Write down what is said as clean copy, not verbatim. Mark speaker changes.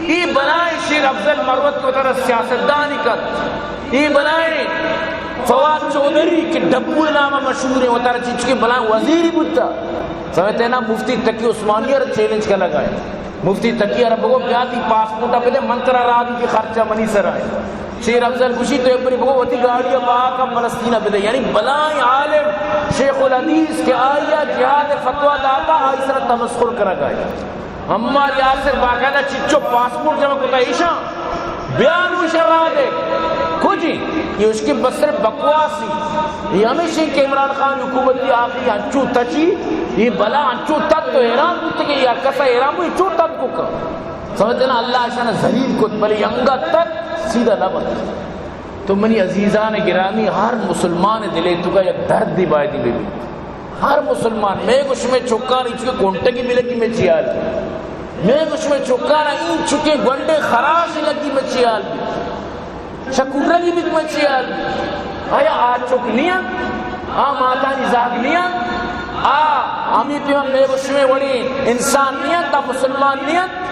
Speaker 1: یہ بنائے شیر افضل مروت کو طرح سیاستدانی کر، یہ بنائے فواد چودھری کے ڈبو نامہ مشہور ہے وہ طرح چیز کے بلائیں وزیری بودتا سمجھتے ہیں نا. مفتی تقی عثمانیہ چیلنج کا لگائے، مفتی تقی عرب کو بیاتی پاسپورٹا پہ دے منترہ رادی کی خرچہ منی سر آئے. شیر افضل خوشی تو ایک بگو ہوتی گاڑی پاکا فلسطینہ پہ دے، یعنی بلائیں عالم شیخ الحدیث کے آئیہ جہاد فتوہ داتا آئی سر تمسخر کرا گئے. ہماری یاسر باقاعدہ چچو پاسپورٹ جمع کتا ایشاں بیانو شراد ہے کھوجی یہ اس کے بسر بکواسی. یہ ہمیشہ کہ عمران خان حکومت کی آخری انچو تچی یہ بلا انچو تک تو ایران بودتے کہ یہ کسا ایران کو انچو تک کو کر سمجھتے نا اللہ اشانہ ذلیل کت بلی انگا تک سیدھا نہ بنا. تو منی عزیزان گرامی ہر مسلمان دلے تو کا یک درد دی بائی دی بی ہر مسلمان میں کچھ میں چکانا ان چکے کونٹے کی ملے کی میں چیال میں کچھ میں چکانا ان چکے گنڈے خراش لگی میں چیال شکورہ کی بھی میں چیال آیا آج چکنیاں ماتانی زاگنیاں ہمیں پیوان میں کچھ میں وڑی انسان نیت تا مسلمان نیت